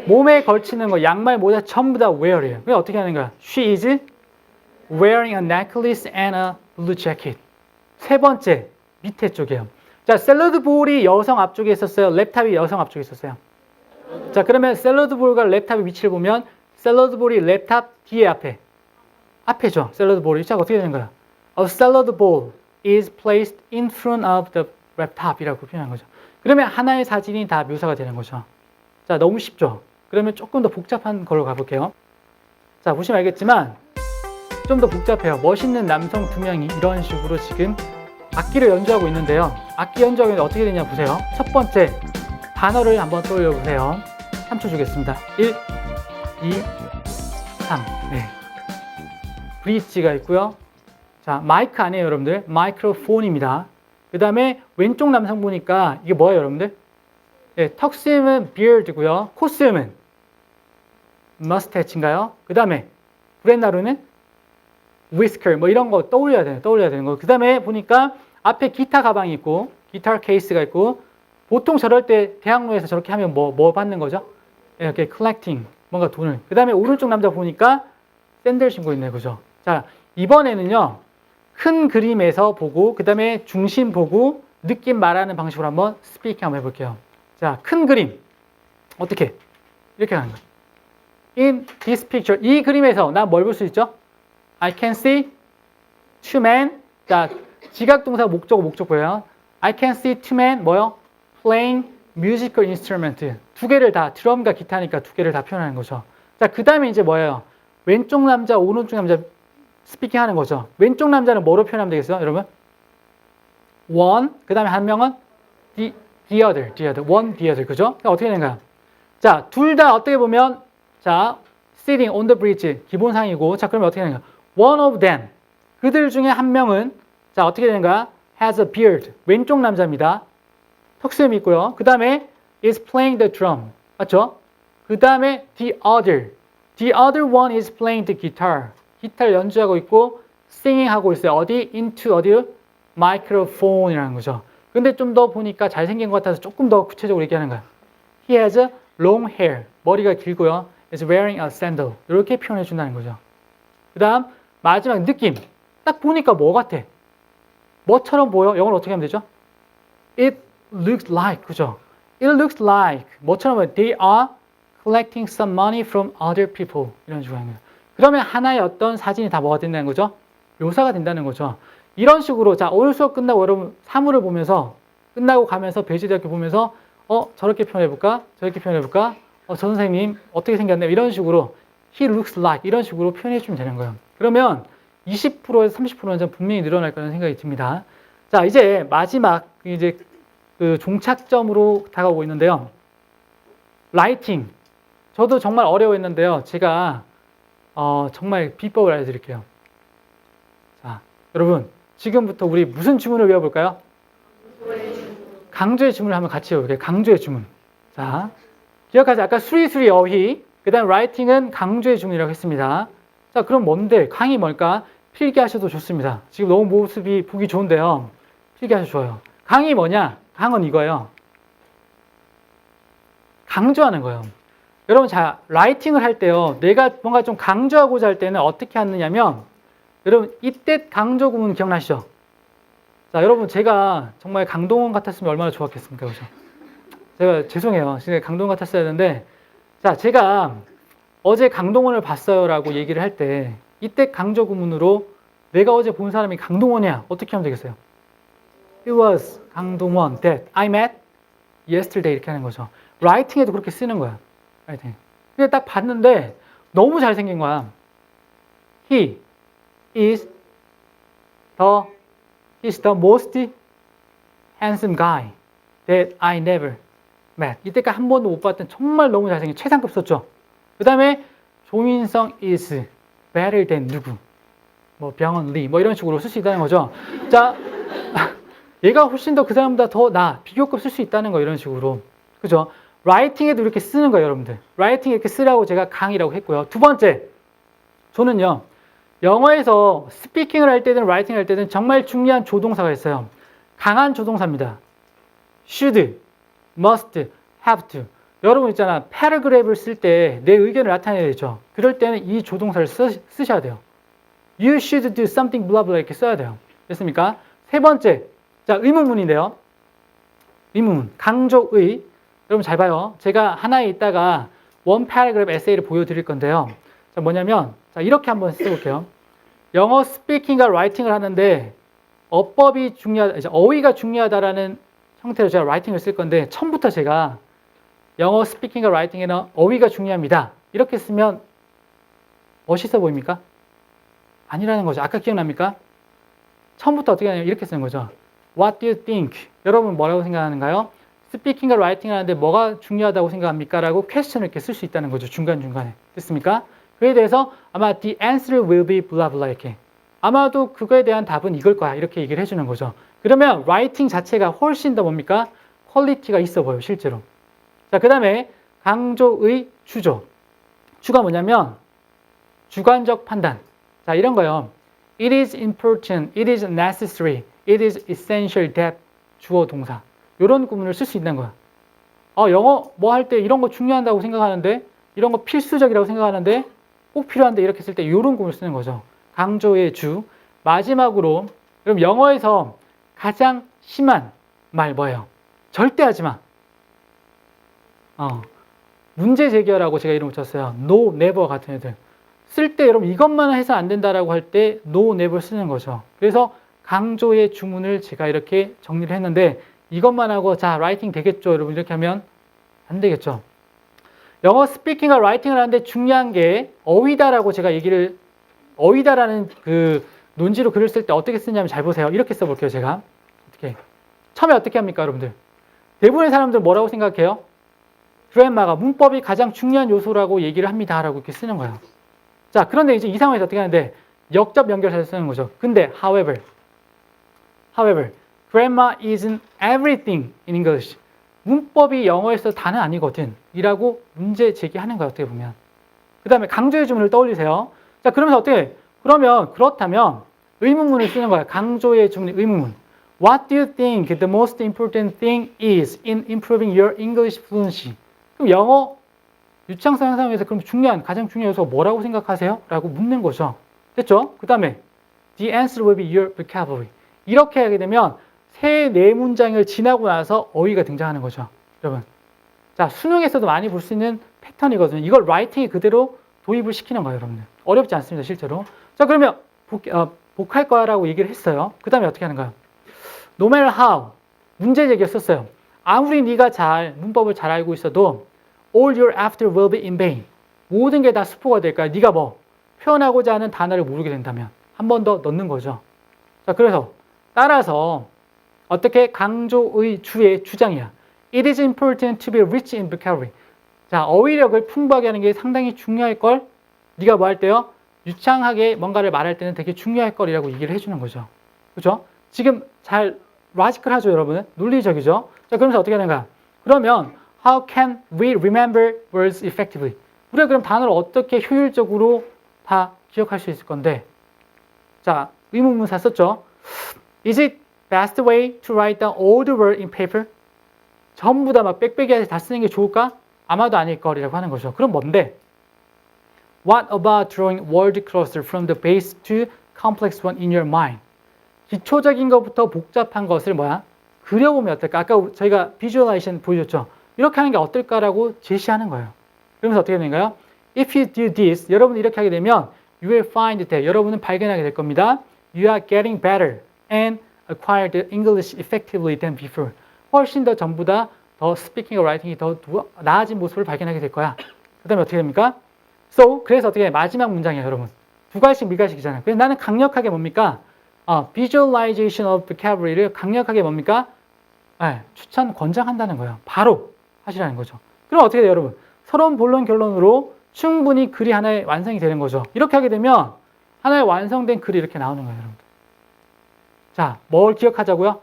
A: 몸에 걸치는 거, 양말, 모자 전부 다 wear이에요. 그럼 어떻게 하는 거야? She is wearing a necklace and a blue jacket. 세 번째, 밑에 쪽이에요. 자, 샐러드 볼이 여성 앞쪽에 있었어요. 랩탑이 여성 앞쪽에 있었어요. 자, 그러면 샐러드 볼과 랩탑의 위치를 보면 샐러드 볼이 랩탑 뒤에 앞에죠. 샐러드 볼이. 자, 어떻게 되는 거야? A salad bowl is placed in front of the laptop이라고 표현한 거죠. 그러면 하나의 사진이 다 묘사가 되는 거죠. 자, 너무 쉽죠? 그러면 조금 더 복잡한 걸로 가볼게요. 자, 보시면 알겠지만 좀 더 복잡해요. 멋있는 남성 두 명이 이런 식으로 지금 악기를 연주하고 있는데요. 악기 연주하고 있는데 어떻게 되냐 보세요. 첫 번째 단어를 한번 떠올려 보세요. 3초 주겠습니다. 1, 2, 3. 네. 브릿지가 있고요. 자, 마이크 아니에요, 여러분들. 마이크로폰입니다. 그 다음에 왼쪽 남성 보니까 이게 뭐예요, 여러분들? 네, 턱수염은 beard고요. 콧수염은 mustache인가요? 그 다음에 브렛나루는 whisker, 뭐 이런 거 떠올려야 되는 거. 그 다음에 보니까 앞에 기타 가방이 있고, 기타 케이스가 있고, 보통 저럴 때 대학로에서 저렇게 하면 뭐 받는 거죠? 이렇게 collecting, 뭔가 돈을. 그 다음에 오른쪽 남자 보니까 샌들 신고 있네요, 그죠? 자, 이번에는요, 큰 그림에서 보고 그 다음에 중심 보고 느낌 말하는 방식으로 한번 스피킹 한번 해볼게요. 자, 큰 그림 어떻게? 이렇게 하는 거예요. In this picture, 이 그림에서 나 뭘 볼 수 있죠? I can see two men. 자, 지각동사 목적 보여요. I can see two men 뭐요? Playing musical instrument. 두 개를 다 드럼과 기타니까 두 개를 다 표현하는 거죠. 자, 그 다음에 이제 뭐예요? 왼쪽 남자, 오른쪽 남자 스피킹 하는 거죠. 왼쪽 남자는 뭐로 표현하면 되겠어요, 여러분? one, 그 다음에 한 명은 the other, one, the other, 그죠? 어떻게 되는가요? 자, 둘 다 어떻게 보면, 자, sitting on the bridge, 기본상이고, 자, 그러면 어떻게 되는가? One of them, 그들 중에 한 명은, 자, 어떻게 되는가? Has a beard, 왼쪽 남자입니다. 턱수염이 있고요. 그 다음에 is playing the drum, 맞죠? 그 다음에 the other one is playing the guitar. 기타를 연주하고 있고 singing 하고 있어요. 어디? into 어디요? microphone이라는 거죠. 근데 좀 더 보니까 잘생긴 것 같아서 조금 더 구체적으로 얘기하는 거야. He has a long hair. 머리가 길고요. is wearing a sandal. 이렇게 표현해 준다는 거죠. 그 다음 마지막 느낌. 딱 보니까 뭐 같아? 뭐처럼 보여? 영어로 어떻게 하면 되죠? It looks like. 그죠? It looks like. 뭐처럼 보여? They are collecting some money from other people. 이런 식으로 하는 거예요. 그러면 하나의 어떤 사진이 다 뭐가 된다는 거죠? 묘사가 된다는 거죠. 이런 식으로 자, 오늘 수업 끝나고 여러분 사물을 보면서 끝나고 가면서 배지대학교 보면서 저렇게 표현해볼까? 저렇게 표현해볼까? 저 선생님 어떻게 생겼나요? 이런 식으로 he looks like 이런 식으로 표현해주면 되는 거예요. 그러면 20%에서 30%는 분명히 늘어날 거라는 생각이 듭니다. 자, 이제 마지막 이제 그 종착점으로 다가오고 있는데요. 라이팅. 저도 정말 어려워했는데요. 제가 정말 비법을 알려드릴게요. 자, 여러분 지금부터 우리 무슨 주문을 외워볼까요? 강조의 주문을 한번 같이 외워볼게요. 강조의 주문. 자, 기억하자. 아까 수리수리 어휘, 그 다음 writing은 강조의 주문이라고 했습니다. 자, 그럼 뭔데? 강이 뭘까? 필기하셔도 좋습니다. 지금 너무 모습이 보기 좋은데요. 필기하셔도 좋아요. 강이 뭐냐? 강은 이거예요. 강조하는 거예요. 여러분, 자, 라이팅을 할 때요. 내가 뭔가 좀 강조하고자 할 때는 어떻게 하느냐면, 여러분, 이때 강조 구문 기억나시죠? 자, 여러분, 제가 정말 강동원 같았으면 얼마나 좋았겠습니까? 그죠? 제가 죄송해요. 진짜 강동원 같았어야 했는데, 자, 제가 어제 강동원을 봤어요라고 얘기를 할 때, 이때 강조 구문으로 내가 어제 본 사람이 강동원이야. 어떻게 하면 되겠어요? It was 강동원 that I met yesterday 이렇게 하는 거죠. 라이팅에도 그렇게 쓰는 거야. 라이팅. 근데 딱 봤는데 너무 잘생긴 거야. He is the most handsome guy that I never met. 이때까지 한 번도 못 봤던 정말 너무 잘생긴 최상급 썼죠. 그 다음에 조인성 is better than 누구? 뭐 병원 리, 뭐 이런 식으로 쓸 수 있다는 거죠. 자, 얘가 훨씬 더 그 사람보다 더 나, 비교급 쓸 수 있다는 거 이런 식으로. 그죠? 라이팅에도 이렇게 쓰는 거예요, 여러분들. 라이팅 이렇게 쓰라고 제가 강의라고 했고요. 두 번째, 저는요, 영어에서 스피킹을 할 때든 라이팅을 할 때든 정말 중요한 조동사가 있어요. 강한 조동사입니다. should, must, have to. 여러분 있잖아, 패러그래프를 쓸 때 내 의견을 나타내야 되죠. 그럴 때는 이 조동사를 쓰셔야 돼요. You should do something blah blah 이렇게 써야 돼요. 됐습니까? 세 번째, 자, 의문문인데요. 의문문, 강조의. 여러분 잘 봐요. 제가 하나에 있다가 원 패러그래프 에세이를 보여드릴 건데요. 자, 뭐냐면, 자, 이렇게 한번 써볼게요. 영어 스피킹과 라이팅을 하는데 어법이 중요하다, 어휘가 중요하다라는 형태로 제가 라이팅을 쓸 건데 처음부터 제가 영어 스피킹과 라이팅에는 어휘가 중요합니다. 이렇게 쓰면 멋있어 보입니까? 아니라는 거죠. 아까 기억납니까? 처음부터 어떻게 하냐면 이렇게 쓰는 거죠. What do you think? 여러분 뭐라고 생각하는가요? 스피킹과 라이팅을 하는데 뭐가 중요하다고 생각합니까? 라고 퀘스천을 이렇게 쓸 수 있다는 거죠. 중간중간에. 됐습니까? 그에 대해서 아마 the answer will be blah blah 이렇게. 아마도 그거에 대한 답은 이걸 거야. 이렇게 얘기를 해주는 거죠. 그러면 라이팅 자체가 훨씬 더 뭡니까? 퀄리티가 있어 보여요. 실제로. 자, 그 다음에 강조의 주조. 주가 뭐냐면 주관적 판단. 자, 이런 거요. It is important, it is necessary, it is essential that 주어 동사. 이런 구문을 쓸 수 있는 거야. 영어 뭐 할 때 이런 거 중요한다고 생각하는데, 이런 거 필수적이라고 생각하는데, 꼭 필요한데 이렇게 쓸 때 이런 구문을 쓰는 거죠. 강조의 주. 마지막으로, 그럼 영어에서 가장 심한 말 뭐예요? 절대 하지 마. 문제 제기하라고 제가 이름 붙였어요. No, never 같은 애들. 쓸 때 여러분 이것만 해서 안 된다라고 할 때 no, never 쓰는 거죠. 그래서 강조의 주문을 제가 이렇게 정리를 했는데 이것만 하고 자, 라이팅 되겠죠? 여러분 이렇게 하면 안 되겠죠. 영어 스피킹과 라이팅을 하는데 중요한 게 어휘다라고 제가 어휘다라는 그 논지로 글을 쓸 때 어떻게 쓰냐면 잘 보세요. 이렇게 써볼게요, 제가. 어떻게? 처음에 어떻게 합니까, 여러분들? 대부분의 사람들 뭐라고 생각해요? 그래마가 문법이 가장 중요한 요소라고 얘기를 합니다라고 이렇게 쓰는 거예요. 자, 그런데 이제 이 상황에서 어떻게 하는데 역접 연결해서 쓰는 거죠. 근데 however, grammar isn't everything in English. 문법이 영어에서 다는 아니거든. 이라고 문제 제기하는 거예요, 어떻게 보면. 그 다음에 강조의 주문을 떠올리세요. 자, 그러면서 그렇다면 의문문을 쓰는 거예요. 강조의 주문, 의문문. What do you think the most important thing is in improving your English fluency? 그럼 영어 유창성 향상을 위해서 그럼 가장 중요한 요소가 뭐라고 생각하세요? 라고 묻는 거죠. 됐죠? 그 다음에 the answer will be your vocabulary. 이렇게 하게 되면 세 네 문장을 지나고 나서 어휘가 등장하는 거죠. 여러분. 자, 수능에서도 많이 볼 수 있는 패턴이거든요. 이걸 라이팅에 그대로 도입을 시키는 거예요, 여러분들. 어렵지 않습니다, 실제로. 자, 그러면 복할 거라고 얘기를 했어요. 그 다음에 어떻게 하는가요? No matter how. 문제 제기를 썼어요. 아무리 네가 문법을 잘 알고 있어도 all your effort will be in vain. 모든 게 다 수포가 될까요? 네가 표현하고자 하는 단어를 모르게 된다면 한 번 더 넣는 거죠. 자, 그래서 따라서 어떻게 강조의 주의 주장이야. It is important to be rich in vocabulary. 자, 어휘력을 풍부하게 하는 게 상당히 중요할 걸. 네가 뭐 할 때요? 유창하게 뭔가를 말할 때는 되게 중요할 걸이라고 얘기를 해주는 거죠. 그렇죠? 지금 잘 로지컬하죠, 여러분? 논리적이죠? 자, 그러면서 어떻게 하는가? 그러면 How can we remember words effectively? 우리가 그럼 단어를 어떻게 효율적으로 다 기억할 수 있을 건데? 자, 의문문사 썼죠? Is it best way to write down all the word in paper? 전부 다 막 빽빽이 다 쓰는 게 좋을까? 아마도 아닐 거리라고 하는 거죠. 그럼 뭔데? What about drawing word cluster from the base to complex one in your mind? 기초적인 것부터 복잡한 것을 뭐야? 그려보면 어떨까? 아까 저희가 비주얼라이제이션 보여줬죠? 이렇게 하는 게 어떨까라고 제시하는 거예요. 그러면서 어떻게 되는가요? If you do this, 여러분이 이렇게 하게 되면 you will find that 여러분은 발견하게 될 겁니다. You are getting better and acquire the English effectively than before. 훨씬 더 전보다 더 스피킹과 라이팅이 더 나아진 모습을 발견하게 될 거야. 그 다음에 어떻게 됩니까? So, 그래서 어떻게 마지막 문장이에요, 여러분. 두 가지씩 밀가식이잖아요. 그래서 나는 강력하게 뭡니까? Visualization of vocabulary를 강력하게 뭡니까? 추천, 권장한다는 거예요. 바로 하시라는 거죠. 그럼 어떻게 돼요, 여러분? 서론, 본론, 결론으로 충분히 글이 하나의 완성이 되는 거죠. 이렇게 하게 되면 하나의 완성된 글이 이렇게 나오는 거예요, 여러분. 자, 뭘 기억하자고요?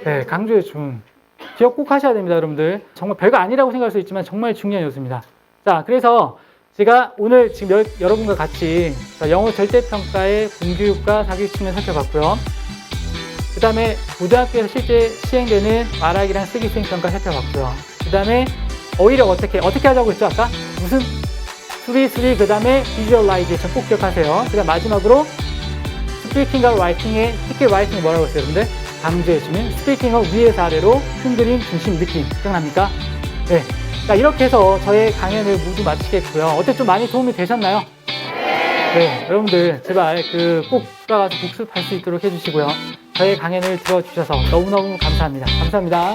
A: 네, 강조의 중. 기억 꼭 하셔야 됩니다, 여러분들. 정말 별거 아니라고 생각할 수 있지만 정말 중요한 요소입니다. 자, 그래서 제가 오늘 지금 여러분과 같이 영어 절대평가의 공교육과 사교육 측면 살펴봤고요. 그 다음에 고등학교에서 실제 시행되는 말하기랑 쓰기 수행평가 살펴봤고요. 그 다음에 어휘력 어떻게 하자고 했죠, 아까? 무슨? 수리, 그 다음에 비주얼라이제이션 꼭 기억하세요. 그 다음 마지막으로 스피킹과 라이팅의, 특히 라이팅이 뭐라고 했어요, 여러분들? 강조해주는 스피킹을 위에서 아래로 큰 그림 중심 느낌 기억납니까? 네. 자, 이렇게 해서 저의 강연을 모두 마치겠고요. 어때 좀 많이 도움이 되셨나요? 네. 여러분들 제발 꼭 들어가서 복습할 수 있도록 해주시고요. 저의 강연을 들어주셔서 너무너무 감사합니다. 감사합니다.